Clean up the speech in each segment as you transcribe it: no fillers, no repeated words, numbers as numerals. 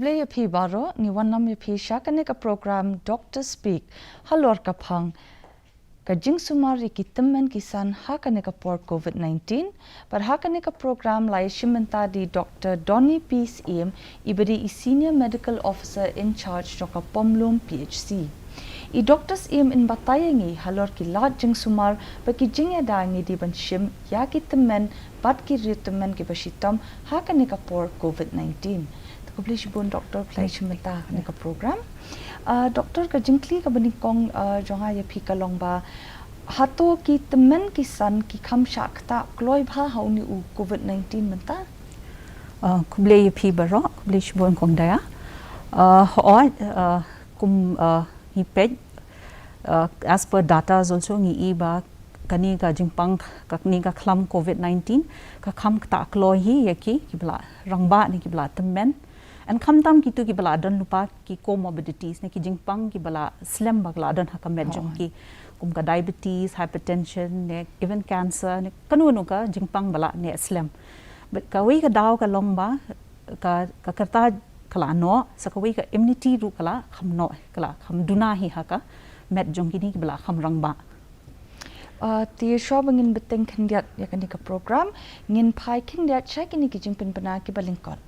Kublaya P Baro ni wanam ya P shakane ka program Doctor Speak halor ka phang ka Jingsumar ki Tymmen kisan hakane ka por COVID-19 par hakane ka program lai shimenta di Dr. Donny Peace Aim ibadi senior medical officer in charge ka Pomlum PHC. I doctors Aim in batayangi halor ki lat Jingsumar baki jingya dangi di ban shim ya ki Tymmen bat ki Tymmen ki bashitam hakane ka por COVID-19. Publish bun Dr. Fleish menta ne ka program Dr. ka jingkli ka bani kong jonga ya phi ka long ba hato ki Tymmen ki san ki kham shakta kloi bha hauni u COVID-19 menta kuble ya phi baro publish bun kong daya kum hi page as per data also ngi ba kani ka jingpang ka ni ka khlam COVID-19 ka kham ta kloi hi yaki ki bla rangba ni ki bla Tymmen and kamtam kitu ki bala don lupa ki comorbidities ne ki jingpang ki bala slim bagla don hakamet jong ki kum ka diabetes hypertension ne even cancer ne kanu ka jingpang bala ne slim but ka wi ka daw ka lomba ka karta kala no sa ka wi ka immunity ru kala khamno kala kham duna hi haka met jong ki ni ki bala kham rangba ti shobangin beteng khandiat ya kani ka program ngin phai khindiat check ni ki jingpin bana ki balingkot.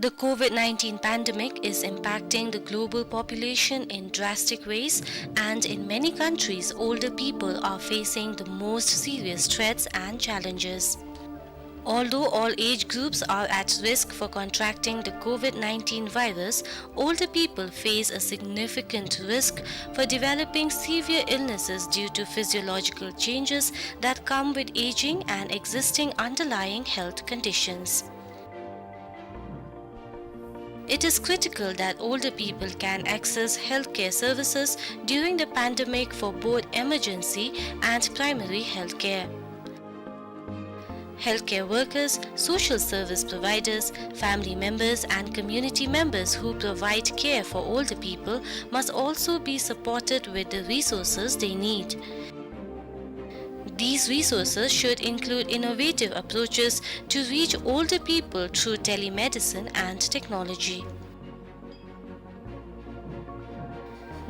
The COVID-19 pandemic is impacting the global population in drastic ways, and in many countries, older people are facing the most serious threats and challenges. Although all age groups are at risk for contracting the COVID-19 virus, older people face a significant risk for developing severe illnesses due to physiological changes that come with aging and existing underlying health conditions. It is critical that older people can access healthcare services during the pandemic for both emergency and primary healthcare. Healthcare workers, social service providers, family members and community members who provide care for older people must also be supported with the resources they need. These resources should include innovative approaches to reach older people through telemedicine and technology.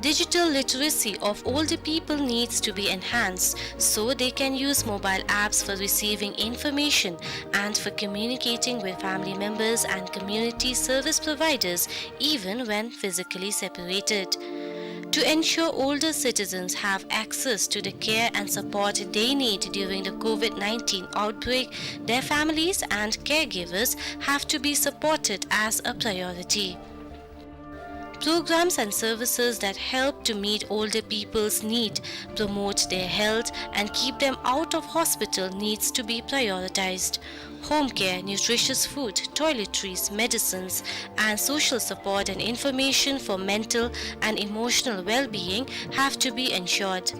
Digital literacy of older people needs to be enhanced so they can use mobile apps for receiving information and for communicating with family members and community service providers even when physically separated. To ensure older citizens have access to the care and support they need during the COVID-19 outbreak, their families and caregivers have to be supported as a priority. Programs and services that help to meet older people's need, promote their health and keep them out of hospital needs to be prioritized. Home care, nutritious food, toiletries, medicines, and social support and information for mental and emotional well-being have to be ensured.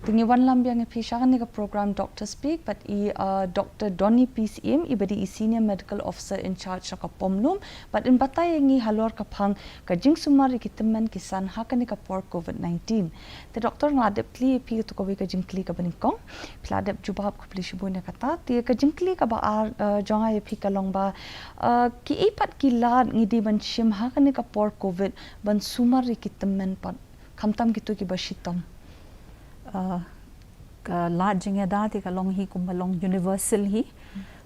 Tingi wan lambiang pi shakane ka program Doctor Speak but Dr. Donny Peace Aim ibadi senior medical officer in charge ka Pomlum but in batayangi halor ka phang ka Jingsumar ki Tymmen kisan hakane ka por COVID-19 the doctor ngadep kli pi to ko ka jingkli ka banikong pladep jubab ko plisibuna kata ti ka jingkli ka ba jonga pi ka longba ki ipat ki lad ngidi ban shim hakane ka por COVID ban sumar ki Tymmen pat khamtam kitu ki bashitam ka la jingya da ti ka long hi kumbalong universal hi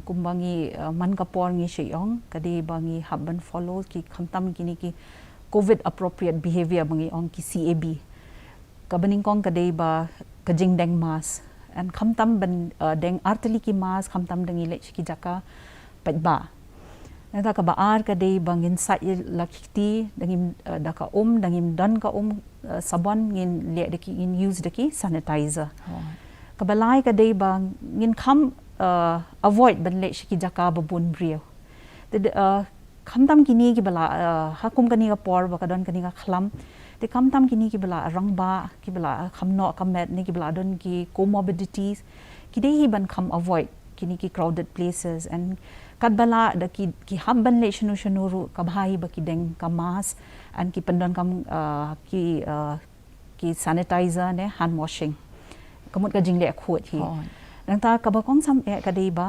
kumbangi man ka por ngi sheyong kadi bangi haban follow ki khamtam kini ki COVID appropriate behavior bangi ong ki CAB ka baning kong kadai ba ka jing deng mas and khamtam ban deng arteli ki mas khamtam deng ile ki jaka patba nata ka baar kadai bangin sa lakiti dengim daka dengim dan ka sabon ngin le deki in use deki sanitizer kabalai ka day bang ngin kham avoid ban le shiki jaka babun brio the khamtam kini ki bala hakum kani ka por ba kadon kani ka khlam the khamtam kini ki bala rangba ki bala khamno kamet ni ki bala don ki comorbidities ki day hi ban kham avoid kini ki crowded places and kat bala da ki hamban le shanu ru ka bhai ba ki deng ka mask and ki pendon kam ki sanitizer ne hand washing kamut ka jing le khut hi nang ta ka ba kong sam e ka dei ba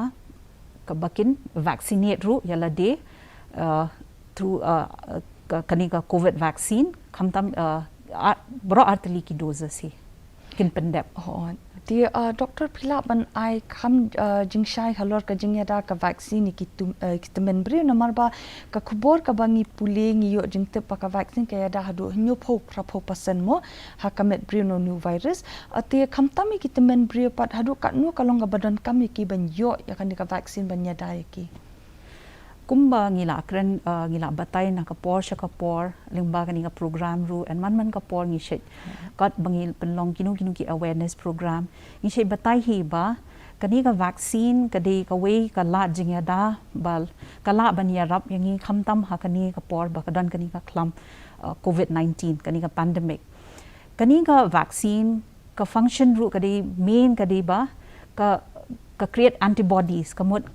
ka bakin vaccinate ru yala de through kani ka covid vaccine khamtam bro arteli ki doses hi kin pendep di doktor pila ban ai kham jingshai halor ka jingyada ka vaccine ki Tymmen bri namar ba ka khubor ka bangi puling yo jingte pa ka vaccine ka yada hadu nyu pho prapo pasen mo hakamet bri no new virus ati khamtami ki Tymmen bri pat hadu ka nu kalong ka badan kami ki ban yo ya kan ka vaccine ban yada ki kumba ngila kren ngila batay na kapor siya kapor lingba kani ka program ru and man kapor ngi shet kat bangil penlong kinu ki awareness program ngi shet batay hi ba kani ka vaccine kadi ka way ka la jingya da bal kala ban ya rap yangi khamtam ha kani kapor ba kadan kani ka klam covid-19 kani ka pandemic kani ka vaccine ka function ru kadi main kadi ba ka create antibodies kamut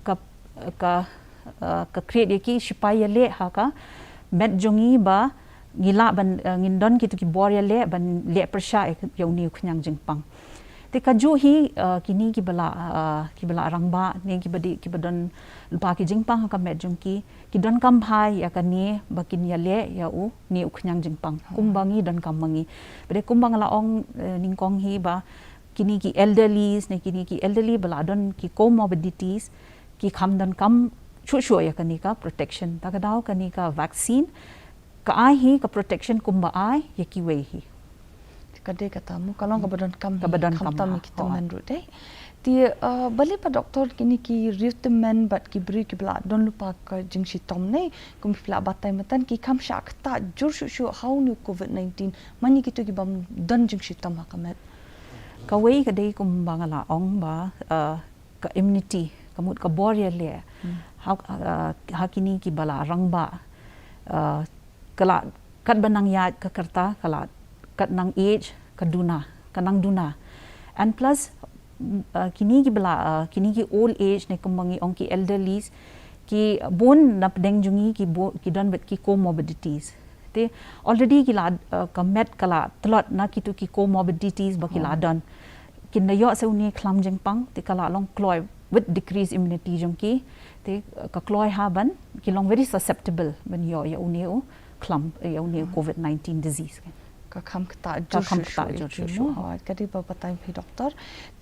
ka create ki supaya le ha ka met jongi ba ngila ban ngindon ki tu ki bor ya le ban le persha yo ni khnyang jingpang te ka ju hi kini ki bala rangba ne ki badon lupa ki jingpang ka met jong ki don kam bhai ya ka ni bakin ya le ya u ni khnyang jingpang kumbangi don kam mangi bade kumbang la ong ningkong hi ba kini ki elderlies ne kini ki elderly bala don ki comorbidities ki kham don kam chu ya kani ka protection ta ka daw kani ka vaccine ka ai hi ka protection kumba ai ya ki we hi kade kata mu kalong ka badan kam tam ki Tymmen ru dei ti bali pa doktor kini ki Tymmen bat ki bri ki bla don lupa ka jingshi tom nei kum fla batai matan ki kam shak ta jur shu how nu covid-19 mani ki tu ki bam don jingshi tom hakamet ka we ka dei kum bangala ong ba ka immunity kamut ka boria le hakini ki bala rangba kala kat banang ya ka karta kala kat nang age kaduna kanang duna and plus kini ki bala kini ki old age ne kumbangi ong ki elderlies ki bon nap deng jungi ki don bet ki comorbidities te already ki la ka met kala tlot na ki tu ki comorbidities ba ki la don kin na yo se uni klam jeng pang te kala long kloi with decreased immunity jong ki te ka kloi ha ban ki long very susceptible ban yo ya uni o klam ya uni covid-19 disease ka kham kta jur ha kadi ba patai phi doctor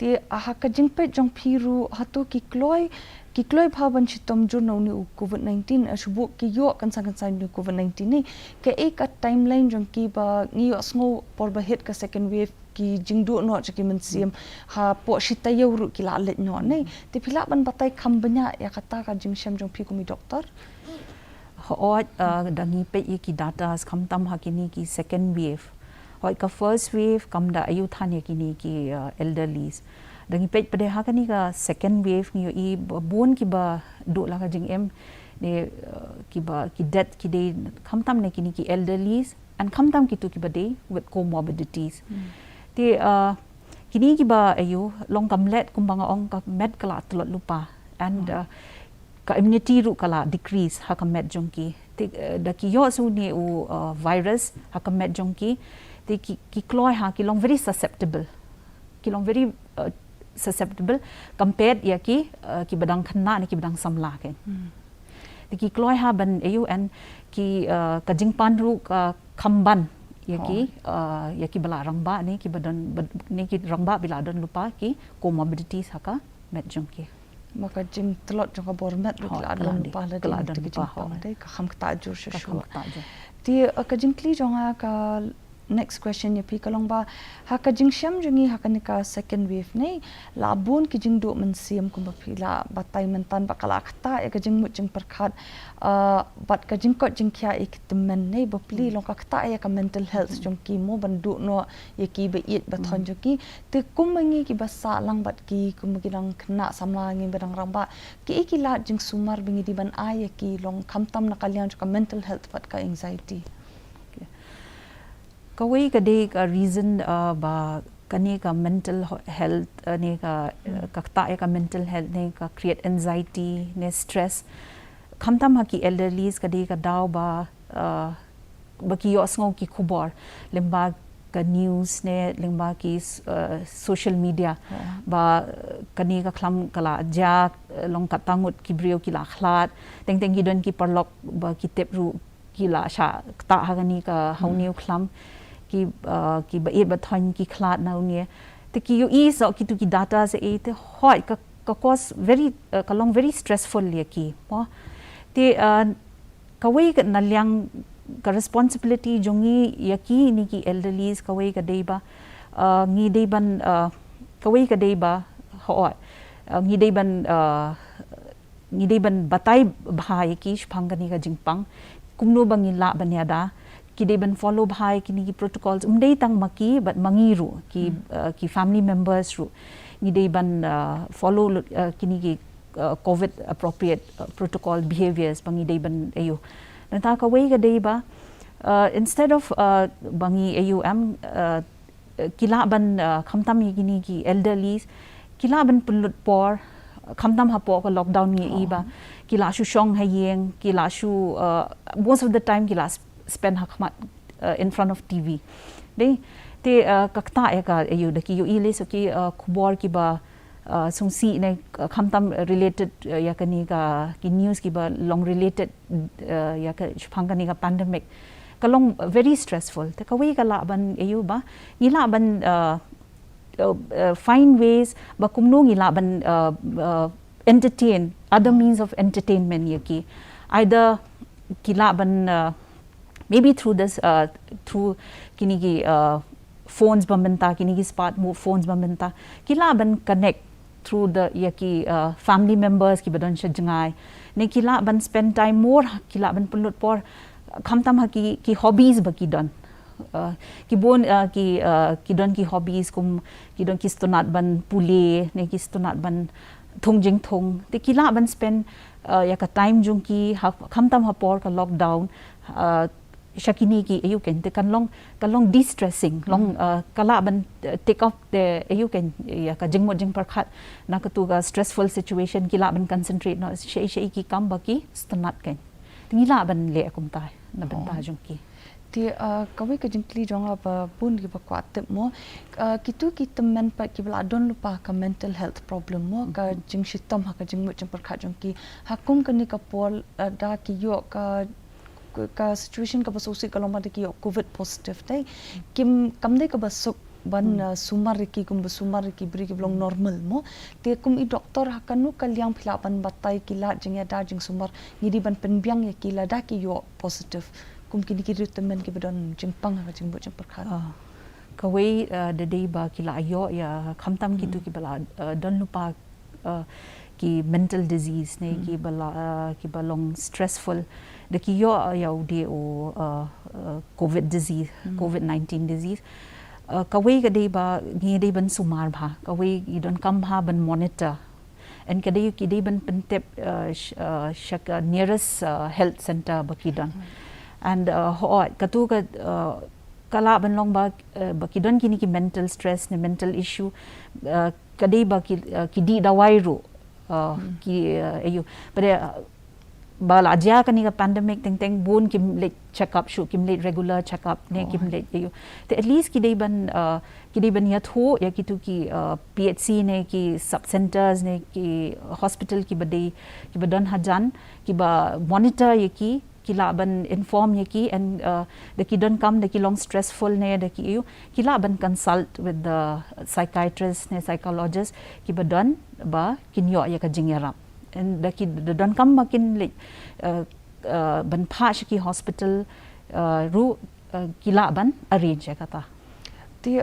ti aha ka jingpe jong phiru hatu ki kloi bhaban chitom jur no ni covid-19 ashubu ki yo kan sang ni covid-19 ni ke ek timeline jong ki ba ngi sngo por ba hit ka second wave ki jingdu no chaki mensiam ha po shita yuru ki la let no nei te phila ban batai kham banya ya kata ka jingsham jong phi kumi doctor ho dangi pe ki data kham tam ha kini ki second wave hoi ka first wave kam da ayu thane kini ki elderlies dangi pe pade ha kani ka second wave ni i bon ki ba do la ka jing em ne ki death ki de kham tam ne kini ki elderlies and kham tam ki tu ki ba de with comorbidities ti kini ki ba ayu long kam let kumbanga ong ka med kala tlot lupa and ka immunity ru kala decrease ha ka med jongki ti da ki yo su ni u virus ha ka med jongki ti ki kloi ha ki long very susceptible compared ya ki badang khna ni ki badang samla ken ti ki kloi ha ban ayu and ki ka jingpan ru ka khamban ya ki bala rangba ni ki badan ni ki rangba bila don lupa ki comorbidities haka met jongki maka jing tlot jong ka bormet ru la don lupa la de ki dei ka kham kta jur shu ti ka jingkli jonga ka next question ya pi kalong ba ha ka jingsham jungi ha ka nika second wave nei la bun ki jing do man siam kum ba phila batai man tan ba kala khata e ka jing mu jing parkhat bat ka jing ko jing kya ek Tymmen nei ba pli long ka khata ya ka mental health jong ki mo ban du no ye ki ba it ba thon jo ki te kum mangi ki ba sa lang bat ki kum ki lang khna samla ngi badang ramba ki la Jingsumar bingi di ban ai ki long kham tam na kalyan ka mental health bat ka anxiety kawai ka de ka reason ba kani ka mental health ni ka kakta ka mental health ni ka create anxiety ne stress khamtam ha ki elderlies kadi ka daw ba baki yo sngo ki khubor lemba ka news ne lemba ki social media ba kani ka khlam kala ja long ka tangut ki brio ki la khlat teng ki don ki parlok ba ki tep ru ki la sha ta ha kani ka hauniu khlam ki ba e ba thon ki khlat na unie te ki yo is ki tu ki data se e te hoi ka cause very ka long very stressful le ki po te ka wei ka nalyang ka responsibility jongi yaki ni ki elderlies ka wei ka deiba ngi deiban ka wei ka deiba ho ngi deiban batai bhai ki phangani ka jingpang kumno bangi la banyada ki deiban follow bhai ki ni ki protocols umdei tang maki but mangiru ki family members ru ngi deiban follow ki ni ki covid appropriate protocol behaviors bangi deiban ayo nata ka wei ka deiba instead of bangi AUM kila ban khamtam yini ki elderlies kila ban pulut por khamtam hapo ka lockdown ni iba kila shu shong hayeng kila shu most of the time kila spend hakmat in front of TV de te kakta ka ayu de ki yu ile so ki khubor ki ba sungsi ne khamtam related ya kani ka ki news ki ba long related ya ka phangani ka pandemic ka long very stressful te ka wi ka la ban ayu ba ngila ban find ways ba kumno ngila ban entertain other means of entertainment yaki either kila ban maybe through this through kini ki phones bamenta kini ki smart phones bamenta kila ban connect through the yaki family members ki badon shajngai ne kila ban spend time more kila ban pulut por khamtam ha ki hobbies baki don ki bon ki don ki hobbies kum ki don ki stonat ban pule ne ki stonat ban thongjing thong te kila ban spend yaka time jung ki khamtam ha por ka lockdown shakini ki ayu ken te kan long de-stressing long kala ban take off the ayu ken ya ka jingmo jing parkhat na ka tu ga stressful situation kila ban concentrate no shei ki kam baki stonat ken tingila ban le akum ta na ban ta jung ki ti kawai ka jingkli jonga ba bun ki ba kwat mo kitu ki Tymmen pa ki bla don lupa ka mental health problem mo ka jing shitam ha ka jing mo jing parkhat jung ki hakum ka ni ka pol da ki yo ka situation ka basosi kaloma de ki covid positive dai kim kamde ka basuk ban sumar ki kum sumar ki bri ki blong normal mo te kum I doctor hakanu kalyang phila ban batai ki la jingya da jing sumar ngidi ban penbyang ya ki la da ki yo positive kum ki ki Tymmen ki badon jing pang ha jing bo jing parkhat ka wei de dei ba ki la yo ya khamtam ki tu ki bala don lupa ki mental disease ne ki balong stressful de ki yo ya de o covid disease covid-19 disease ka wei ka dei ba ngi dei ban sumar bha ka wei I don kam ha ban monitor and ka dei ki dei ban pentep shak nearest health center ba ki don and ho ka tu ka kala ban long ba ki don kini ki mental stress ne mental issue ka dei ba ki di dawai ru ki ayu pada bala aja kani ka pandemic teng bun kim le check up shu kim le regular check up ne kim le ayu te at least ki dei ban ya tho ya ki tu ki PHC ne ki sub centers ne ki hospital ki badei ki badon hajan ki ba monitor ye ki la ban inform ye ki and the ki don come the ki long stressful ne the ki you ki la ban consult with the psychiatrist ne psychologist ki badon ba kin yo ya ka jingerap and the ki don come makin le ban pha ki hospital ru ki la ban arrange ya kata ti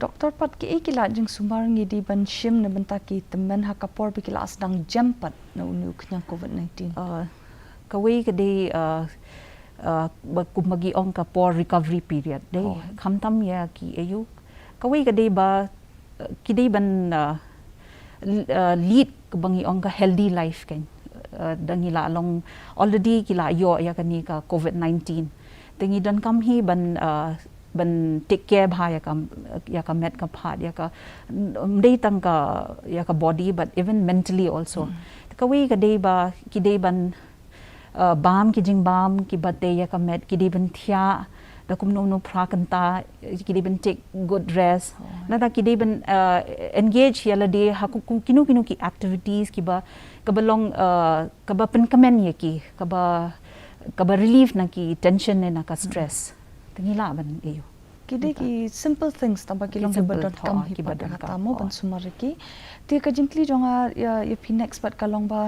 doctor pat ki ikila Jingsumar ngi di ban shim ne banta ki Tymmen ha kapor bi kila asdang jampat na unu knya covid-19 kawai ka dei kumagi ong ka por recovery period dei khamtam ya ki ayu kawai ka dei ba ki dei ban lead bangi ong ka healthy life ken dangila long already kila yo ya kani ka covid-19 tengi dan kam hi ban ban take care bha ya ka met ka phat ya ka dei tang ka ya ka body but even mentally also ka we ka dei ba ki dei ban bam ki jing bam ki bate ya ka met ki dei ban thia da kum no prakanta ki dei ban take good rest na ta ki dei ban engage ya la de ha ku kinu ki activities ki ba ka balong ka ba pen kamen ye ki ka ba relief na ki tension na ka stress tengila ban iyo kide ki simple things tamba ki long badon kam hi badon tamo ban sumariki ti ka jingkli jonga ya next pat kalong ba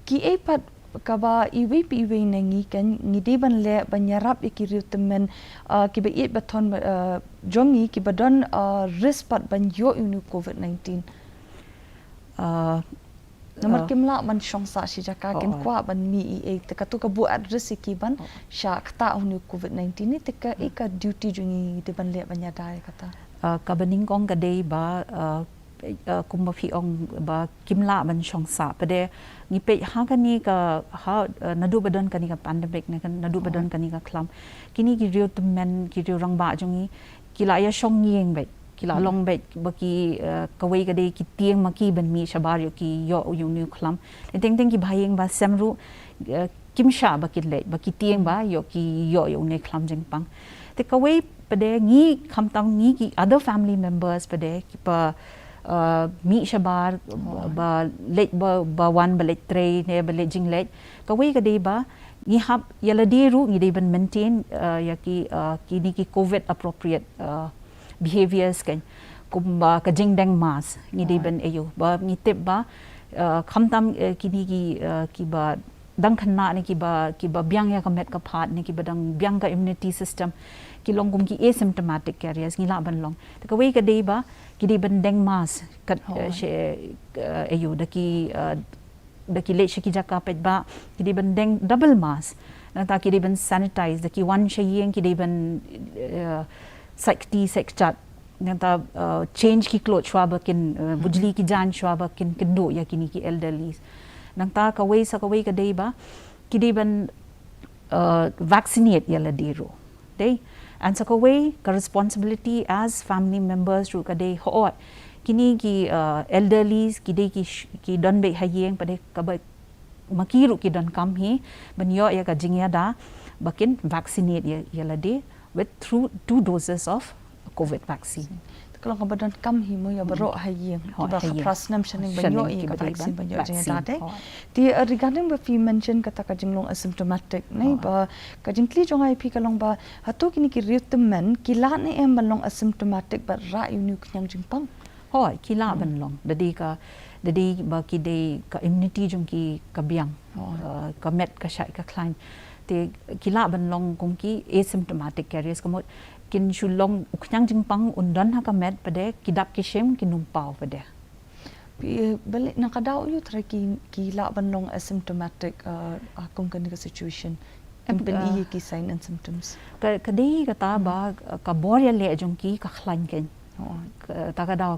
ki e pat ka ba iwi pi nangi kan ngide ban le banyarap ikiriu temen ki ba it baton jongi ki badon risk pat ban yo unu covid-19 nomor kimla man shongsa si jaka ken kwa ban mi e te ka tu ka bu address ki ban sha kta unu covid-19 ni te ka e ka duty jungi de ban le banya dai kata ka baning kong ka dei ba kumba phi ong ba kimla ban shongsa pade ngi pe ha ka ni ka ha nadu badon ka ni ka pandemic na kan nadu badon ka ni ka klam kini ki riu temen ki riu rang ba jungi kila ya shong yeng bai kila long bet baki kawai ka dei ki tieng ma ki ban mi shabar yo ki yo yu new klam teng ki bhayeng ba semru kim sha ba ki le ba ki tieng ba yo ki yo ne klam jeng pang te kawai pade ngi kham tang ngi ki other family members pade ki pa mi shabar ba le ba wan ba le tre ne ba le jing le kawai ka dei ba ngi hab yala de ru ngi dei ban maintain ya ki ni ki covid appropriate behaviors kan kumba ka jingdeng mas ngi dei ban ayo ba ngi tip ba khamtam kini ki ba dang khanna ni ki ba byang ya ka met ka phat ni ki ba dang byang ka immunity system ki longum ki asymptomatic carriers ngi la ban long ta ka we ka dei ba ki dei ban deng mas kat she ayo da ki le she ki jaka pet ba ki dei ban deng double mas na ta ki dei ban sanitize da ki one she yeng ki dei ban sakti sekchat nanta change ki clothes shwaba kin bujli ki jan shwaba kin do ya kini ki elderly nanta ka wei ka dei ba ki dei ban vaccinate yala dero dei and ka wei ka responsibility as family members ru ka dei ho kini ki elderly ki dei ki don be hayeng pade ka ba makiru ki don kam hi ban yo ya ka jingya da bakin vaccinate yala de with through 2 doses of COVID vaccine. Kalau ka badon kam hi mo ya baro hayeng ba prasnam shaning banyo i ka vaccine banyo jeng date. Ti regarding ba fi mention kata ka jinglong asymptomatic nei ba ka jingkli jonga pi kalong ba hato kini ki reutemen kila ne em balong asymptomatic ba ra unu knyang jingpang. Hoi kila ban long dadi ba ki dei ka immunity jong ki ka biang ka met ka shai ka klein te kila ban long kong ki asymptomatic carriers kamot kin shulong uknyang jingpang undan ha ka met pade kidap ki shem kinum pau pade balik nakadaw yu tra ki la ban long asymptomatic akong kan ka situation empani ki sign and symptoms ka dei ka ta ba ka boria le jong ki ka khlan ken ta ka daw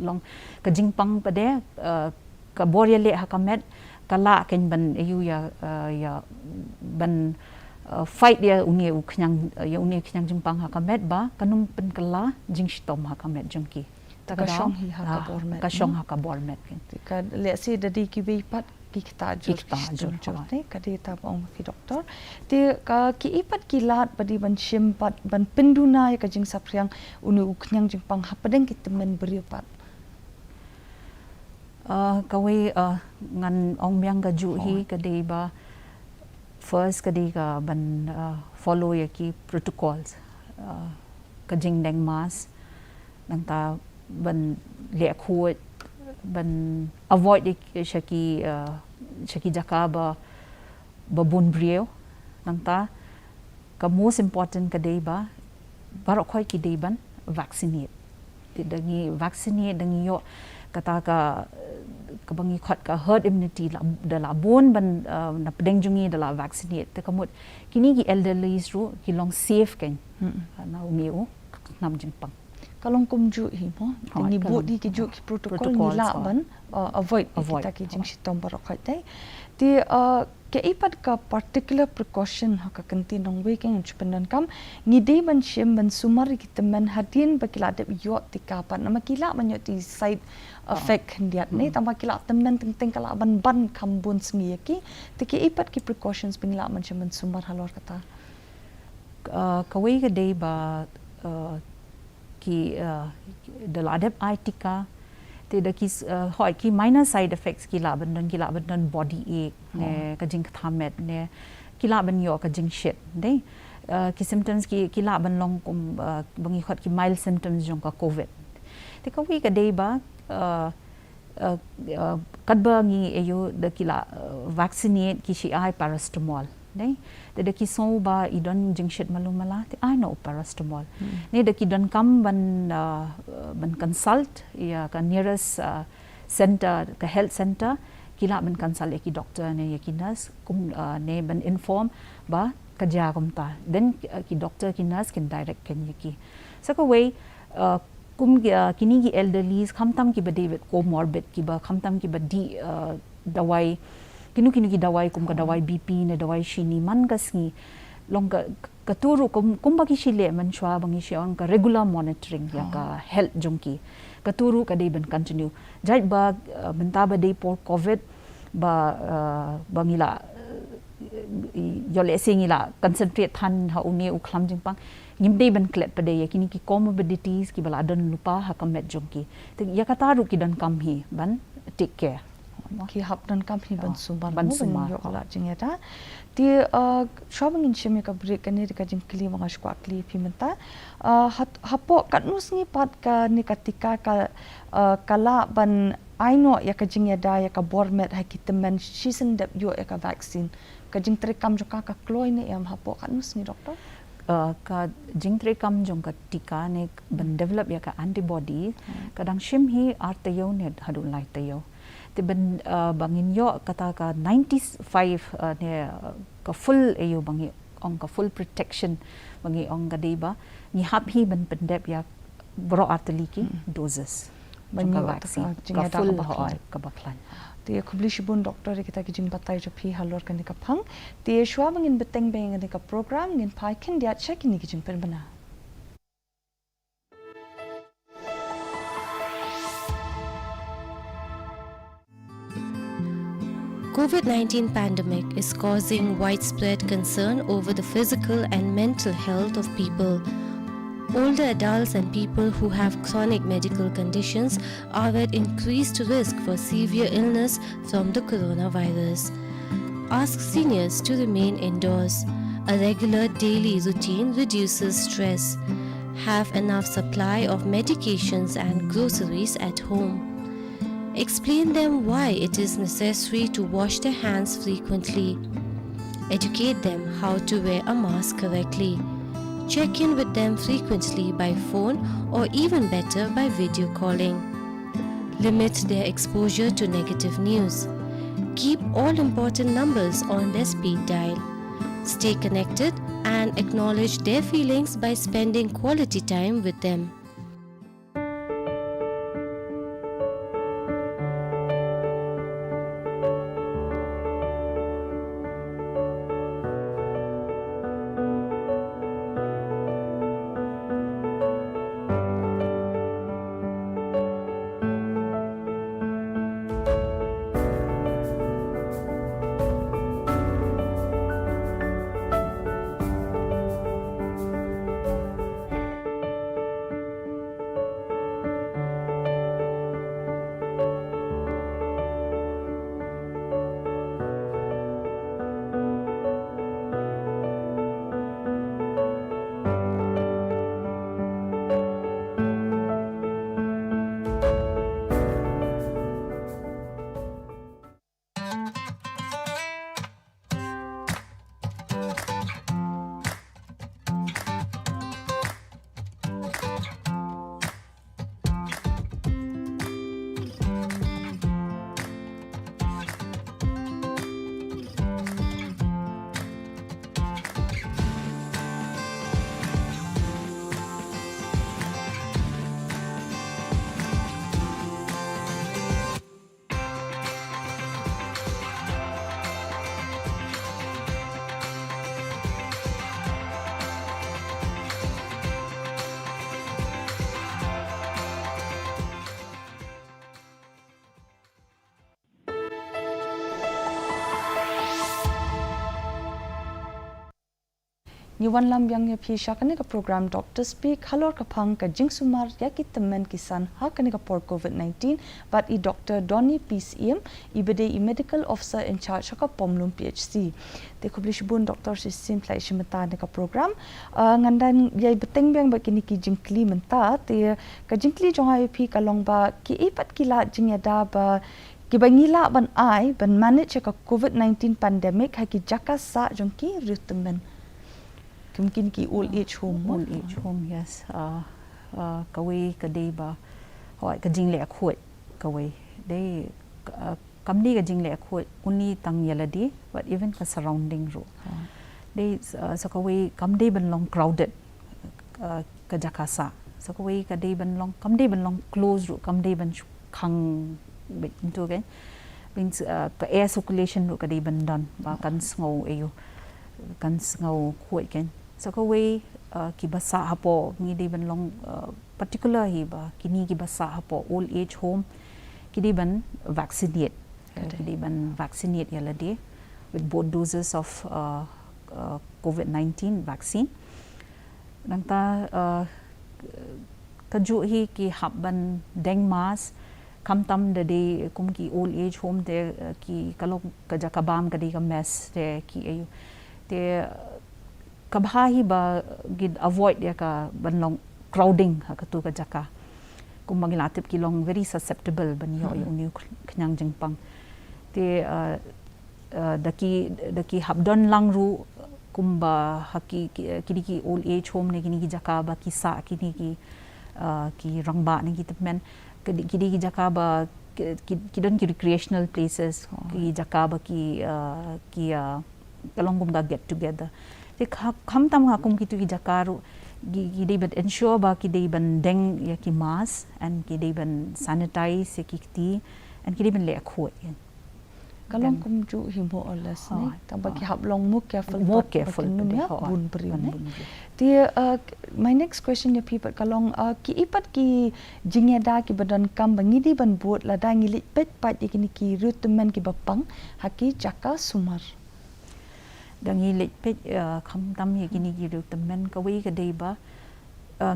long ka jingpang pade ka boria le ha ka met kala ken ban ayu ya ban fight dia unge uknyang jingpang ha kamet ba kanum pen kala jingstom ha kamet jongki ta ka shong hi ha ka bormet ka shong ha ka bormet ka le si dadi ki be pat ki kita jur ne ka de ta bong fi doktor te ka ki ipat ki lat badi ban shim pat ban penduna ya ka jing sapriang unu uknyang jingpang ha padeng ki temen beri pat kawe ngan ong myang ka ju hi ka dei ba first ka dei ka ban follow ya ki protocols ka jing deng mas nang ta ban le khuat ban avoid shaki jaka ba bun brio nang ta ka most important ka dei ba barok khoi ki dei ban vaccinate dangi vaccinate dangi yo kata ka bangi khot ka herd immunity la bon ban na pedeng jungi la vaccinate te kamut kini ki elderly ru ki long safe ken na umeu nam jingpang kalong kum ju hi mo ni bu di ki ju ki protocol ni la ban avoid kita ki jing sitom barok khot dai ti ipat ka particular precaution ha ka kanti nong weekend chupanan kam ngidei ban shim ban sumar ki Tymmen hadin bakila de yo tikapan nama kila banyo ti side effect ndiat ni tama kila Tymmen ting kala ban kambun sngi ki tiki ipat ki precautions pingla man shim ban sumar halor kata kawai ka day ba ki daladep ai tika te da ki hoi ki minor side effects ki laban dan body ache ne ka jing thamet ne ki laban yo ka jing shit dei ki symptoms ki laban long kum bangi khot ki mild symptoms jong ka covid te ka wi ka day ba kadba ngi ayo da ki la vaccinate ki shi ai paracetamol dei da ki so ba idon jing shit malumala te I know paracetamol ne da ki don kam ban consult ya ka nearest center ka health center kila ban consult ki doctor ne ya ki nurse kum ne ban inform ba ka ja kum ta then ki doctor ki nurse can direct kan ya ki so ka way kum kini ki elderlies khamtam ki ba david comorbid ki ba khamtam ki ba di dawai kinu ki dawai kum ka dawai BP ne dawai shini man gasngi long ka turu kum ba ki shile man shwa bangi shion ka regular monitoring ya ka health jongki ka turu ka day ban continue jai ba benta ba day for covid ba bangila yole singila concentrate than ha une u khlam jingpang ngim day ban klet pa day kini ki comorbidities ki bala dan lupa ha kamet jongki te ya ka taru ki dan kam hi ban take care ki hap dan company ban sumar ban mo sumar yo ala jingeta ti shopping in shimi ka break ani ka jing kli mga skwa kli pimenta hapo katnus ni pat ka ni katika ka kala ban aino ya ka jing da ya ka bormet ha ki Tymmen season dep yo ya ka vaccine ka jing trekam jo ka kloi ne yam hapo katnus ni doktor ka jing trekam jong ka tika ne ban develop ya ka antibody kadang shim hi artayo ne hadu lai tayo te ban bangin yo kata ka 95 ne ka full ayo bangi ong ka full protection bangi ong ka deba ni hap hi ban pendep ya bro arteli ki doses ban ka yo vaccine ka full full ka baklan te kubli shibun doktor kita ki jing batai jo phi halor kan ka phang te shwa bangin beteng beng ne ka program ngin pai kin dia check ni ki jing per bana COVID-19 pandemic is causing widespread concern over the physical and mental health of people. Older adults and people who have chronic medical conditions are at increased risk for severe illness from the coronavirus. Ask seniors to remain indoors. A regular daily routine reduces stress. Have enough supply of medications and groceries at home. Explain them why it is necessary to wash their hands frequently. Educate them how to wear a mask correctly. Check in with them frequently by phone or even better by video calling. Limit their exposure to negative news. Keep all important numbers on their speed dial. Stay connected and acknowledge their feelings by spending quality time with them. Ngiwan lam yang ya phi shakane ka program Dr. Speak halor ka phang ka Jingsumar ya ki Tymmen kisan ha kane ka por COVID-19 but I Dr. Donny PCM ibede I medical officer in charge ka pomlum PhD. Te kublish bun Dr. System plai shimata ne ka program ngandan yai beteng bang ba kini ki jingkli menta te ka jingkli jong ha phi ka long ba ki ipat kila jingada ba ki bangila ban ai ban manage ka COVID-19 pandemic ha ki jaka sa jong ki Tymmen. Mungkin ki old age home. Old age home, yes. Kawai kadai ba, hoi kajing le akhut kawai. They kamdi kajing le akhut uni tang yaladi, but even ka surrounding ro. They so kawai kamdi ban long crowded ka jakasa. So kawai kadai ban long kamdi ban long close ro, kamdi ban khang bit into kan. Means ka air circulation ro kadai ban dan ba kan ngau ayo kan ngau khuat kan. So kawai ki basa hapo ngidi ban long particular hi ba kini ki basa hapo old age home kidi ban vaccinate yalade with both doses of COVID-19 vaccine nangta kaju hi ki habban deng mas kamtam de de kum ki old age home te ki kalong kajakabam kadi ka mess te ki ayu te kabhahi ba gid avoid ya ka banlong crowding ha katu ka jaka kum mangilatip ki long very susceptible ban yo yung new knyang jingpang te daki habdon lang ru kumba haki ki old age home ne kini ki jaka ba kisa kini ki rangba ne ki Tymmen ki jaka ba ki don ki recreational places ki jaka ba ki kalong kum ga get together te kham tam ha kum ki tu ki jakaru ki dei ban ensure ba ki dei ban deng ya ki mask and ki dei ban sanitize ya ki ti and ki dei ban le khoi kalong kum ju himo olas ni tamba ki hablong mu careful ya bun priun ti my next question ya people kalong ki ipat ki jingeda ki badan kam bangidi ban bot la dangi lit pet pat ikini ki Tymmen ki bapang haki jaka sumar dangi lek pet kham tam ye kini ki Tymmen ka wei ka dei ba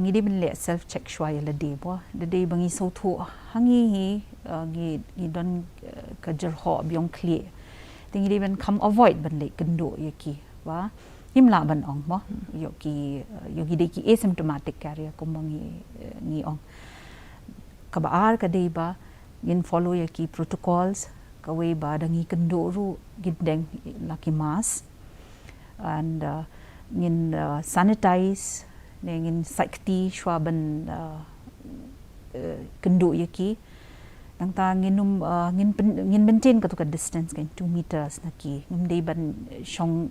ngidi ben le self check shwa ya la dei bo de dei bangi so thu hangi hi gi don ka jer ho byong clear tingi dei ben kham avoid ben le kendo ye ki wa himla ban ong mo yo gi dei ki asymptomatic carrier ko mangi ni ong ka ba ar ka dei ba ngin follow ye ki protocols ka wei ba dangi kendo ru gideng laki mask and ngin sanitize ngin sakti shwaban kendo yaki nangta ngin maintain ka to ka distance kan 2 meters na ki ngim dei ban shong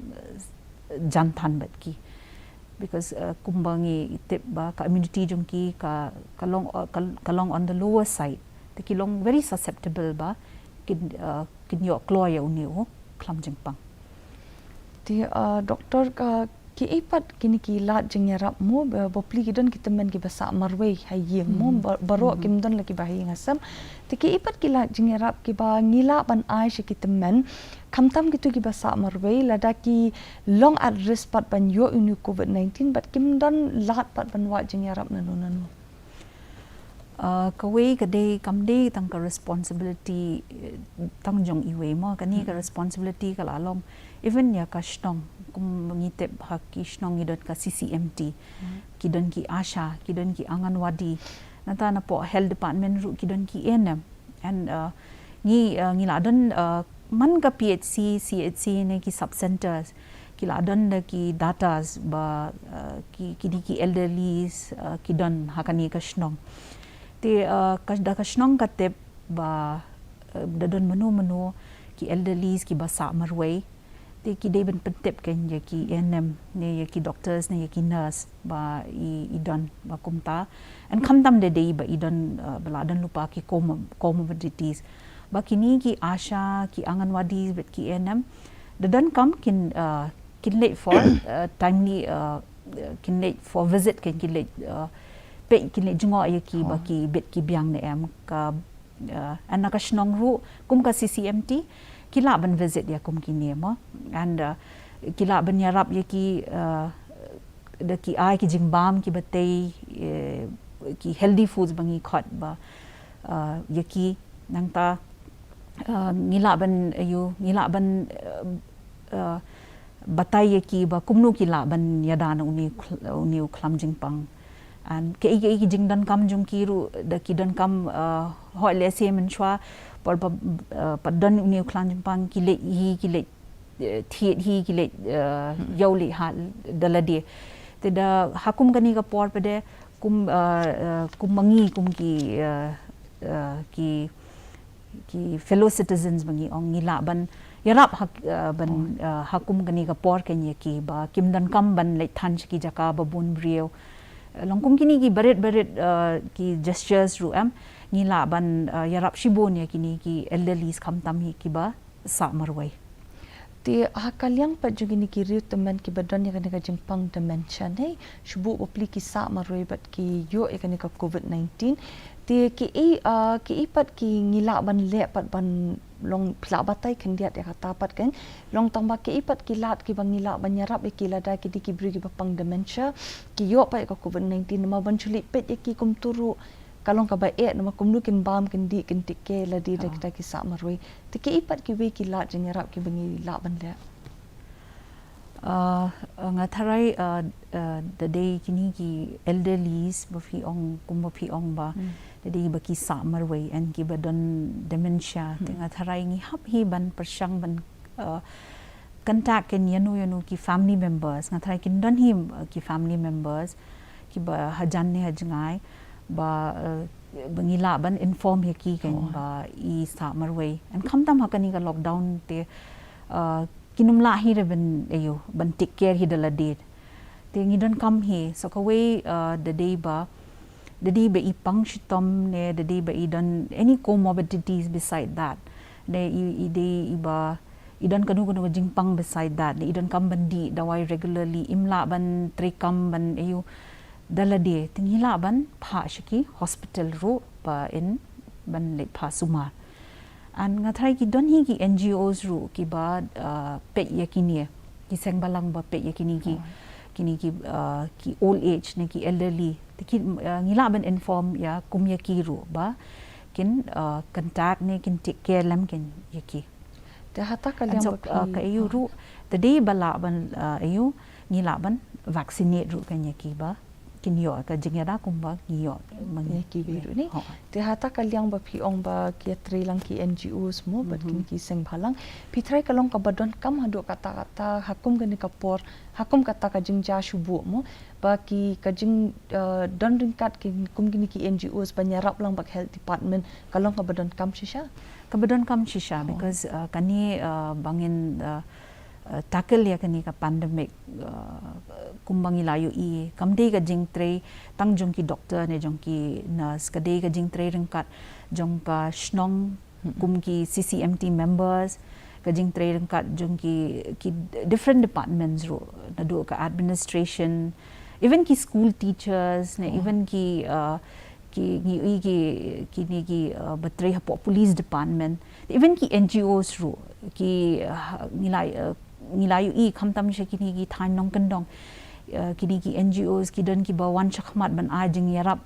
jantan bat ki because kumbangi tip ba community jong ki ka kalong on the lower side the kilong very susceptible ba kin yo kloya unio klam jingpang ti doktor ka ki ipat kini ki la jingyarap mo bopli kidon ki Tymmen ki basa marwei hayem mo baro kimdon laki bahi ngasam ti ki ipat ki la jingyarap ki ba ngila ban ai shi ki Tymmen kamtam gitu ki basa marwei lada ki long at risk pat ban yo unu COVID-19 but kimdon lat pat ban wa jingyarap nanu kawai kadai kamdei tang ka responsibility tang jong iwe mo kani ka responsibility kala long even ya ka shnong kum ngitep ha ki shnong idot ka CCMT kidon ki asha kidon ki anganwadi nata na po health department ru kidon ki NM and ngi ladon man ka PHC CHC ne ki sub centers ki ladon da ki datas ba ki elderlies kidon hakani ka shnong ti ka shnong ka tep ba dadon menu ki elderlies ki basa marway ti ki dei ben pentep ken ye ki NM ne ye ki doctors ne ye ki nurse ba I don ba kumta and khamdam de dei ba I don baladan lupa ki comorbidities ba kini ki asha ki anganwadi bet ki NM they don't come kin late for timely kin late for visit kin late pe kin late jungo ye ki ba ki bet ki biang ne em ka anaka shnong ru kum ka CCMT kila ban visit ya kum kini mo and kila ban yarap ye ki da ki ai ki jingbam ki batei ki healthy foods bangi khot ba yaki nang ta ngilaban batai yaki ba kumnu ki laban yadana uni khlam jingpang an ke jingdan kam jung kiru da ki dan kam ho le se men chwa por padan uni khlam jingpang ki le thiet hi ki le yauli ha daladi te da hakum kani ka por pede kum mangi kum ki fellow citizens bangi ong ngila ban yarap ban hakum kani ka por kenya ki ba kimdan kam ban le than ki jaka babun brio longkum kini ki baret ki gestures ru am ngila ban yarap shibon ya kini ki elderlies kam tam hi ki ba sa marwai ti hakalyang pa jugini ki riu teman ki badan ya kana jingpang dementia nei shubu opli ki sa maroi bat ki yo e kana COVID-19 ti ki pat ki ngila ban le pat ban long pla batai khendiat ya kata pat kan long tamba ki pat ki lat ki bang ngila ban yarap e ki lada ki di ki bri ki pang dementia ki yo pa ka COVID-19 ma ban chuli pet ki kum turu kalong ka ba nama kumnu kin bam kin di kin tikke la di da kita ki sa maroi te ki ipat ki we ki la jing yarap ki bangi la ban le ngatharai the day kini ki elderlies ba fi ong kum ba fi ong ba the day ba ki sa maroi and ki ba don dementia te ngatharai ngi hap hi ban persang ban contact ken yanu ki family members ngatharai kin don him ki family members ki ba hajan ne hajngai ba bangila ban inform he ki kan ba I sa marway and kam tam hakani ka lockdown te kinumla hi ban ayo ban take care hi dala date te ngidon kam he so ka way the day ba ipang shitom ne the day ba idon any comorbidities beside that ne iba idon kanu jingpang beside that ne idon kam bandi dawai regularly imla ban trekam ban ayo dala dia tingila ban pha shiki hospital ro ba in ban le pha sumar an ngathai ki don hi ki NGOs ro ki ba pe yakini ki seng balang ba pe yakini ki kini ki old age ne ki elderly ki ngila ban inform ya kum yaki ro ba kin contact ne kin take care lam kin yaki te hata kalyang ba ka ayu ro the day bala ban ayu ngila ban vaccinate ro kan yaki ba kinyo ka jingyada kumba ngiyo mangi ki biru ni te hata kalyang ba phi ong ba ki tri lang ki NGOs mo but kin ki seng bhalang pitrai kalong ka badon kam hado kata hakum gani ka por hakum kata ka jingja shubu mo ba ki ka jing don ringkat ki kum gini ki NGOs banyarap lang bak health department kalong ka badon kam shisha because kani bangin tackle ya kani ka pandemic kumbangi layu I kamde ka jing tre tang jong ki doctor ne jong ki nurse ka de ka jing tre ringkat jong pa shnong kum ki CCMT members ka jing tre ringkat jong ki different departments ro na do ka administration even ki school teachers ne even ki batre ha police department even ki NGOs ro ki ngilayu I khamtam she kini ki thain nong kandong kini ki NGOs ki don ki ba wan chakmat ban a jing yarap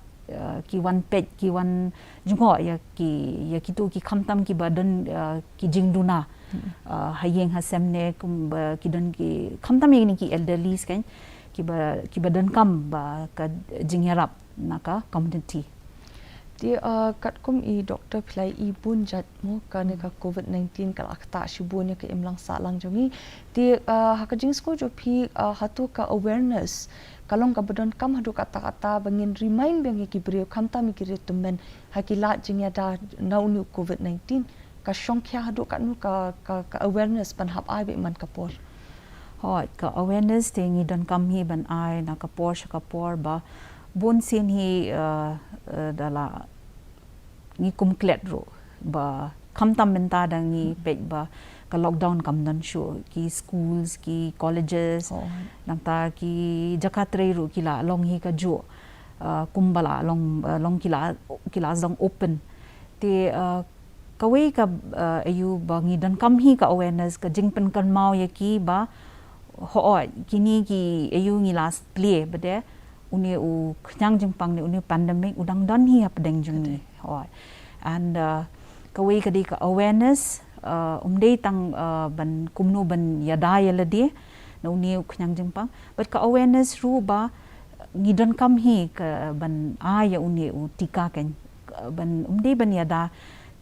ki wan pet ki wan jungo ya ki tu ki khamtam ki ba don ki jing duna hayeng hasem ne kum ki don ki khamtam ni ki elderlies kan ki ba don kam ba ka jing yarap naka community di kat kum I doktor pilai I bun jat mo kane ka COVID-19 kal akta shibunya ke imlang salang jongi di hakajing sko jo phi hatu ka awareness kalong ka badon kam hadu kata bangin remind bang ki brio khamta mi ki retumen hakila jingya da naunu COVID-19 ka shongkya hadu kanu ka awareness pan hap ai be man kapor hot ka awareness tingi don kam hi ban ai na kapor ba bon sin hi dala ngi kumklet ro ba khamtam menta dangi pek ba ka lockdown kam dan show ki schools ki colleges nangta ki jakatre ro kila long hi ka jo kumbala long kila zong open te kawai ka ayu ba ngi dan kam hi ka awareness ka jingpen kan mau ya ki ba kini ki ayu ngi last play bade uni u knyang jingpang ni uni pandemic udang don hi apdeng jungi and kawai kadi ka awareness umdei tang ban kumno ban yada yalade na uni u knyang jingpang but ka awareness ru ba ngi don kam hi ka ban ya uni u tika kan ban umdei ban yada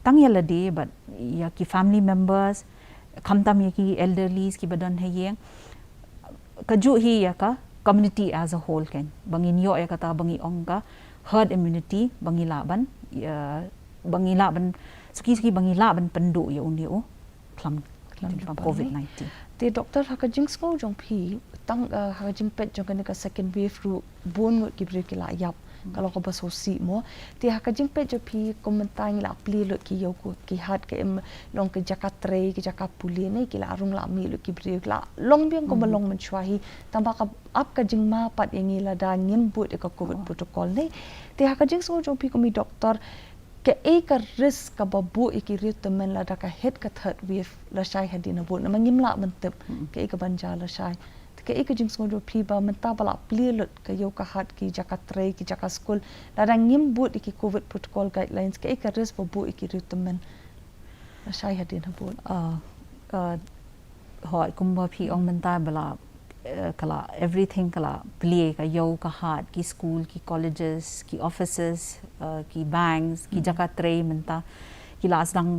tang yalade but ya ki family members kamtam ya ki elderlies ki badan hayeng kaju hi ya ka community as a whole kan bangi nyo ya kata bangi ongka herd immunity bangi laban suki bangi laban pendu ya uni klam COVID-19 te doktor hakajing sko jong phi tang hakajing pet jong kan ka second wave ru bon ki bre ki la yap kalau ko basosi mo te hakajing pet jo phi komentai la pli lo ki yo ko ki hat ke em long ke jakatre ki jakapuli nei ki la arung la mi lo ki bre la long biang ko balong men chwahi tamba ka ap ka jing ma pat yengi la da ngim but ka covid protocol nei te hakajing sko jong phi ko mi doktor ke ka risk ka babu iki Tymmen la da ka head ka third wave la shai hadina bu na mangim la mentep ke ka banja la shai ke jing ngo phi ba menta bala plilut ka yo ka hat ki jakatre ki jaka school la da ngim bu iki covid protocol guidelines ke ka risk babu iki Tymmen la shai hadina bu hoi kumba phi ong menta bala kala everything kala play ka yo ka hat ki school ki colleges ki offices ki banks ki jakatre menta ki la sedang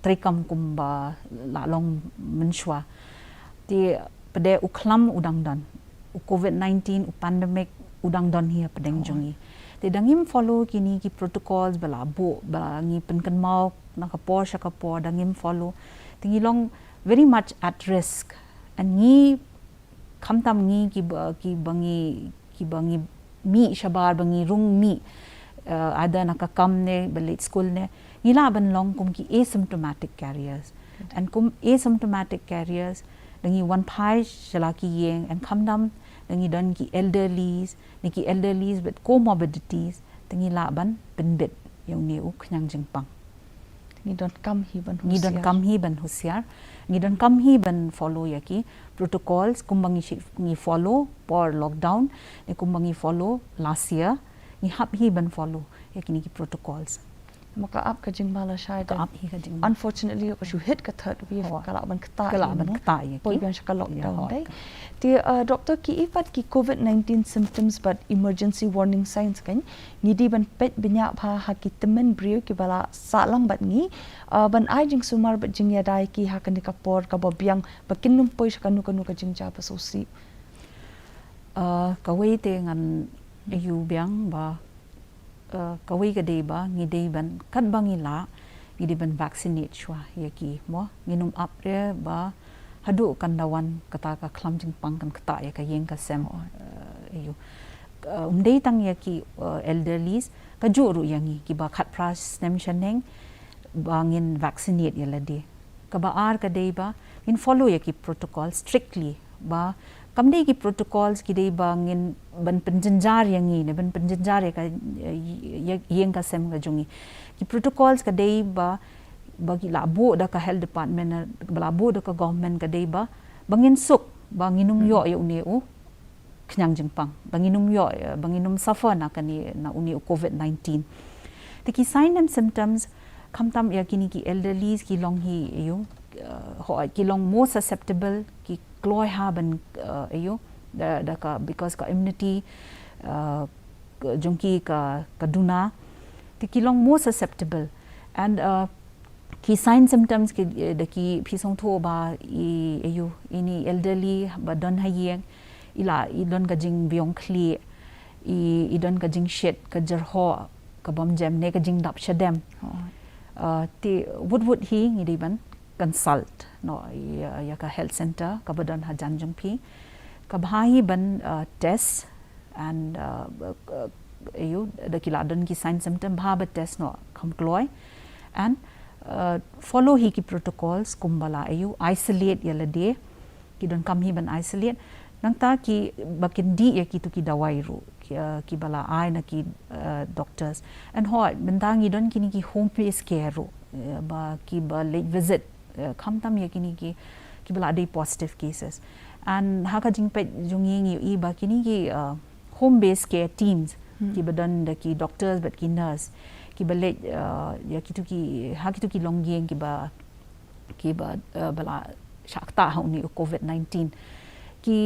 trekam kumba la long menshwa ti pada uklam udang dan COVID-19 pandemic udang dan hi padeng jongi te dangim follow kini ki protocols bala bo bala ngi penkan mau na kapor shakapor dangim follow tingi long very much at risk and ngi khamtam ngi ki bangi mi shabar bangi rung mi ada nakakam ne balit school ne ngila ban long kum ki asymptomatic carriers and kum asymptomatic carriers dangi one pai shalaki yeng and khamdam dangi dan ki elderlies with comorbidities dangi la ban benbet yang ne u khyang jingpang ni don kam hi ban husiar ni don kam hi ban follow yaki protocols kumbangi ngi follow por lockdown ne kumbangi follow last year ni hab hi ban follow yakini ki protocols maka ap ka jing mala shai ka ap hi ka jing unfortunately ko shu hit ka third wave kala ban kata yaki poi bian shaka lockdown dai ti doctor ki ifat ki COVID-19 symptoms but emergency warning signs kan ngidi ban pet binya pha ha ki Tymmen brio ki bala salang bat ngi ban ai Jingsumar bat jing ya dai ki ha kan ka por ka bo biang bakin num poi shaka nu ka jing ja pa so si ka wei te ngan yu biang ba kawai ka day ba ngi day ban kat bangi la ngi ban vaccinate shwa yaki mo nginum apre ba hadu kan dawan kata ka klam jing pang kan kata ya ka yeng ka sem ayu umdei tang yaki elderlies ka juru yangi ki ba khat pras nem shaneng bangin vaccinate yalade ka ba ar ka day ba in follow yaki protocol strictly ba kamdei ki protocols ki dei bangin ban penjenjar yangi ne ban penjenjar ka yeng ka sem ga jungi ki protocols ka dei ba bagi labo da ka health department labo da ka government ka dei ba bangin suk banginum yo ya uni u knyang jingpang banginum suffer na kani na uni COVID-19 the ki sign and symptoms kamtam ya kini ki elderlies ki long hi you ki long more susceptible ki kloi haben da ka because ka immunity jungki ka duna ti kilong more susceptible and ki sign symptoms ki da ki phisong tho ba ini elderly ba don hayeng ila idon ka jing biong kli idon ka jing shit ka jarho ka bom jam ne ka jing dap shadem ti would hi ngi ban consult no ya ka health center ka badan ha janjung phi ka bhai ban test and da ki ladon ki sign symptom bha ba test no kham kloi and follow hi ki protocols kumbala isolate yalade ki don kam hi ban isolate nang ta ki bakin di ya ki tu ki dawai ru ki bala ai na ki doctors and hot bendangi don kini ki home based care ru ba ki ba late visit khamtam yakini ki bala day positive cases and haka jingpet jungi ngi ba kini ki home based care teams ki badan da ki doctors but ki nurse ki balet ya kitu ki longieng ki ba bala syakta ni COVID-19 ki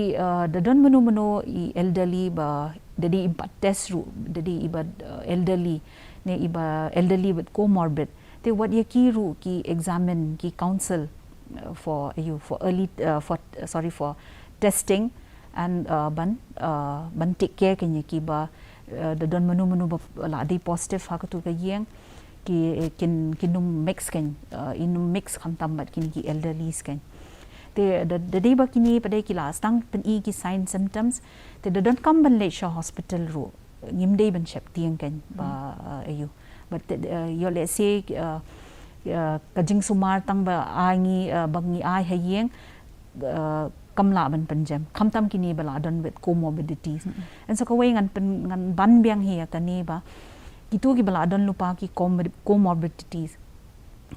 dadon menu i elderly ba jadi iba test ru jadi iba elderly ne iba elderly with comorbid te what ye ki ru ki examine ki counsel for early for testing and ban take care kenya ki ba dadon menu la di positive ha tu ka yeng ki kinum mix kan inum mix khantam bat kini ki elderly kan te de ba kini pada ki la stang pen i ki sign symptoms te dadon kam ban le sha hospital ru ngimdei ban shep tiang kan ba but yo let's say ka Jingsumar tang ba angi bangi ai hayeng kamla ban panjam khamtam kini bala don with comorbidities and so kawai ngan ban biang hi kani ba itu ki bala don lupa ki comorbidities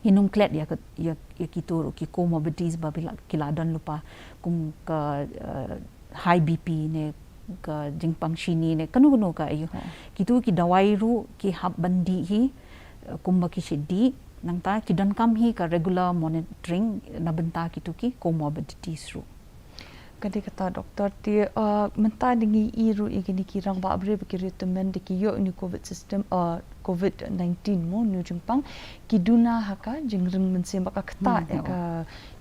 inum klet ya kitu ki comorbidities ba kila don lupa kum ka high bp ne ka jingpang shini ne kanu ka ayu kitu ki dawai ru ki hab bandi hi kumba ki shidi nang ta ki don kam hi ka regular monitoring na benta kitu ki comorbidities ru kadi kata doktor ti menta dingi iru igini kirang ba abre bekiri temen de ki yo ni covid system COVID-19 mo nu jingpang kiduna haka jingring mense baka kata ka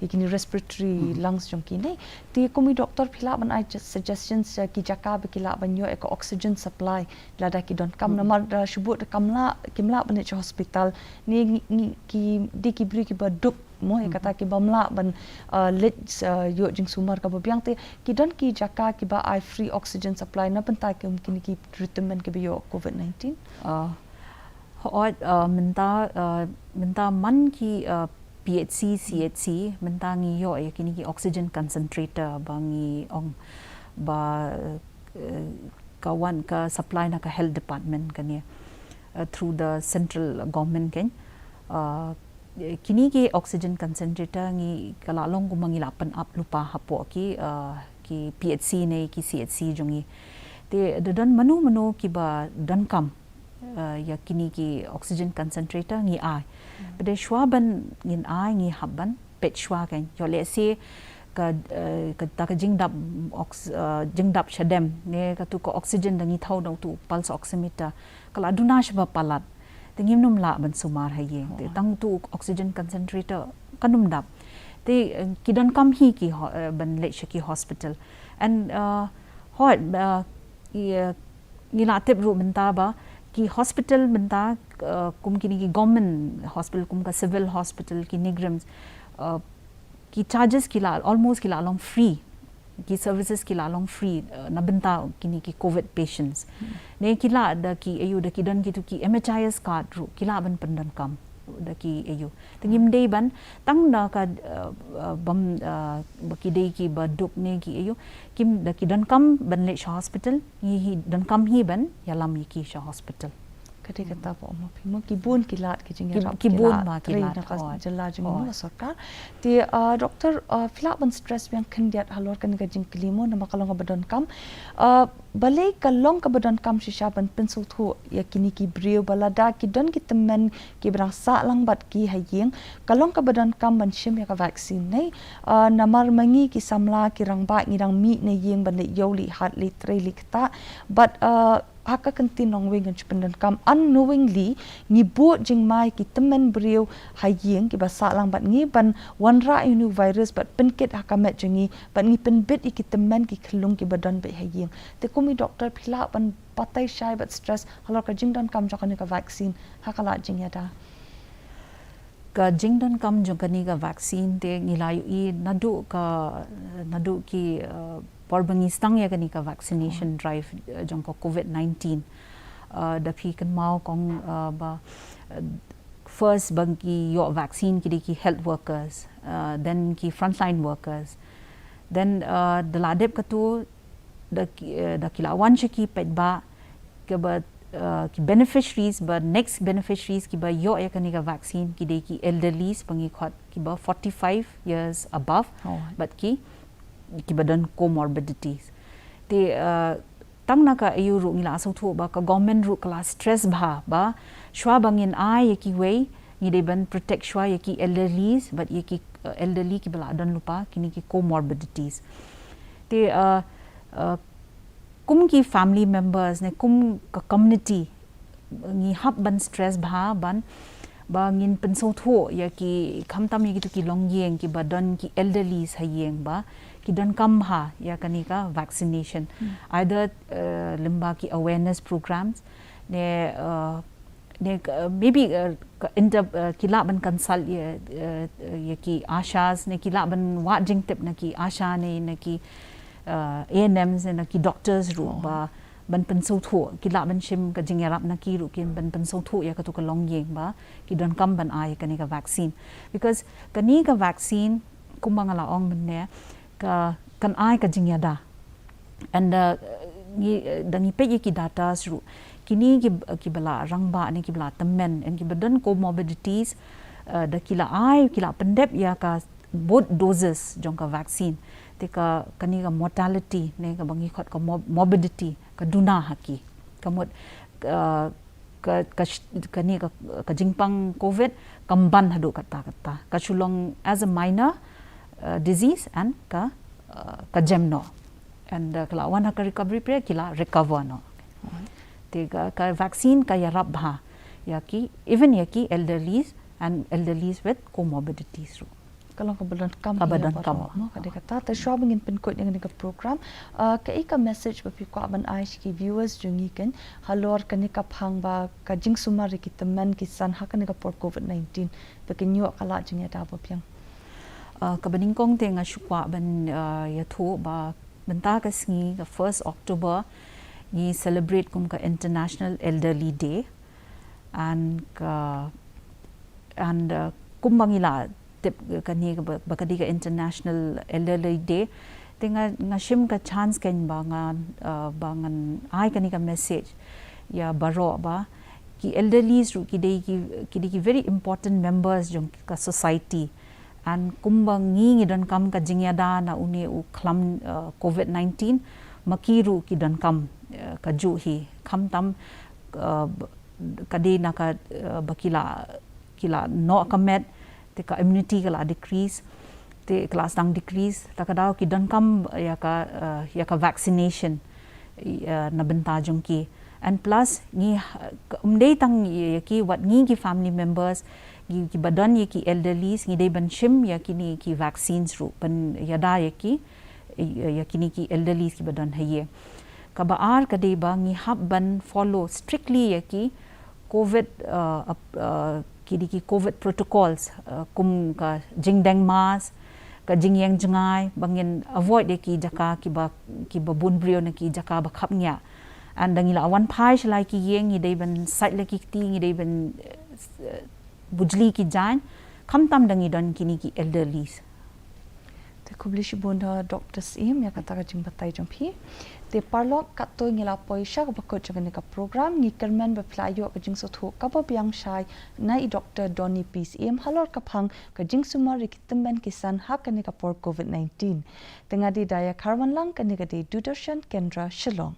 igini respiratory lungs jong kini ti komi doktor phila ban I just suggestions ki jaka bekila ban yo ka oxygen supply lada ki don kam namar shubut kamla kimla ban che hospital ni ki di ki bri ki baduk mo kata ki bamla ban let yo Jingsumar ka biang te ki don ki jaka ki ba I free oxygen supply na pentai ki mungkin ki treatment ki yo COVID-19 minta man ki PHC CHC minta ngi yo kini ki oxygen concentrator bangi ong ba kawan ka supply na ka health department kani through the central government kan kini ki oxygen concentrator ngi kalalong kumangi lapan up lupa hapo ki PHC ne ki CHC jongi te don manu ki ba don kam ya kini ki oxygen concentrator ngi ai pada shwa ban ngin ai ngi habban pet shwa kan yo le se ka ta ka jingdap shadem ne ka tu ko oxygen dangi thau dau tu pulse oximeter kala duna shba palat tengim num la ban sumar haye te tang tu oxygen concentrator kanum dap te kidon kam hi ki ban le shaki hospital and hot ngila tip ru menta ba ki hospital benta kum kini ki government hospital kum ka civil hospital ki nigrams ki charges kila almost kila along free ki services kila along free na benta kini ki covid patients ne kila da ki ayu da ki don ki tu ki MHIS card ru kila ban pandan kam da ki ayu tingim dei ban tang na ka bam ki dei ki ba duk ne ki ayu kim da ki don kam ban le hospital hi don kam hi ban yalam ki sha hospital kati kata po mo pimo kibun kilat ki jinga kibun ma kilat jela jinga sarkar ti doktor fila ban stress yang kendiat halor kan ga jing klimo na makalong ka badon kam balai kalong ka badon kam shisha ban pencil thu ya kini ki brio balada ki don ki temen ki brang sa lang bat ki hayeng kalong ka badon kam ban shim ya ka vaccine nei namar mangi ki samla ki rang ba ngirang mi ne yeng ban le yoli hat li tre li kta but haka kantin nong wing and chipendan kam unknowingly ngi bo jing mai ki temen brio hayeng ki basa lang bat ngi ban wanra inu virus bat penkit haka met jingi bat ngi pen bit ki temen ki khlung ki badan be hayeng te komi doktor phila ban patai shai bat stress halor ka jing dan kam jakani ka vaccine haka la jing yada ka jing dan kam jakani ka vaccine te ngilayu I nadu ki porbangi stang ya kani ka vaccination drive jong ko COVID-19 da phi kan mau kong ba first bagi yo vaccine ki health workers then ki frontline workers then the ladep katu da kilawan ki pet ba ke ba ki beneficiaries but next beneficiaries ki ba yo ya kani ka vaccine ki elderlies bangi khot ki ba 45 years above but ki ki badan comorbidities te tang na ka ayu ru ngila so thu ba ka government ru kala stress ba shwa bangin ai ki way ni de ban protect shwa ki elderlies but ki elderly ki bala dan lupa kini ki comorbidities te kum ki family members ne kum ka community ngi hab ban stress ban ba ngin pen so tho ki khamtam ki tu ki long yeng ki badan ki elderly ha yeng ba ki don kam ha ya kani ka vaccination either limba ki awareness programs ne maybe kila ban consult ya ki ashas ne kila ban wa jing tip na ki asha ne ki ANMs ne ki doctors ru ba ban pen so tho kila ban shim ka jingerap na ki ru kin ban pen so tho ya ka tu ka long yeng ba ki don kam ban ai kani ka vaccine because kani ka vaccine kumang la ong ne ka kan ai ka jingyada and dangi pe ki data ru kini ki bala rangba ni ki bala Tymmen and ki badan comorbidities da kila ai kila pendep ya ka both doses jong ka vaccine te ka kani ka mortality ne ka bangi khot ka morbidity ka duna haki kamot kani ka jingpang covid kamban hadu kata ka chulong as a minor disease and ka jemno and kala wan ka recovery pre kila recover no te ka vaccine ka yarab bha ya ki even ya ki elderlies and elderlies with comorbidities ru kalong kabadan kam no kade kata ta shopping in pin code ng program ka ika message ba pi ko ban ai ki viewers jungi ken halor kani ka phang ba ka Jingsumar ki Tymmen ki san ha kani ka por covid-19 ba ken yo kala jinga da ba pyang ka baning kong te nga shukwa ban ya tho ba benta ka sngi ka 1st October ni celebrate kum ka International Elderly Day and kumbangila tip kani ba kadi ka International Elderly Day tinga nga shim ka chance ken ba nga bangan ai kani ka message ya baro ba ki elderlies ru ki very important members jong ka society and kumbangi ngi don kam ka jingyada na uni u khlam covid-19 makiru ki don kam ka ju hi kham tam kadi na ka bakila no kamet te ka immunity kala decrease te class dang decrease takadaw ki don kam ya ka vaccination na benta jong ki and plus ni umdei tang ki wat ni ki family members ki badan ki elderlies ngi dei ban shim ya kini ki vaccines ru ban yada ya kini ki elderlies ki badan haye ka baar ka dei ba ngi hab ban follow strictly ya ki covid ki covid protocols kum ka jingdeng mas ka jingyang jangai bangin avoid de ki jaka ki ba bun brio na ki jaka ba khap nya and dangila awan phai shlai ki yeng ni dei ban site la ki ti ngi dei ban bujli ki jan kham tam dangi don kini ki elderlies te kublish bunda doctors im ya kata ka jingbatai jong phi te parlok katoi ngila poisha ka bakot jong ka program ngi kermen ba playo ka jingso thu ka ba byang shai na I Dr. Donny Peace im halor ka phang ka Jingsumar ki Tymmen ki san ha ka ni ka por covid-19 tenga di daya karwan lang ka ni ka di Dudarshan Kendra Shillong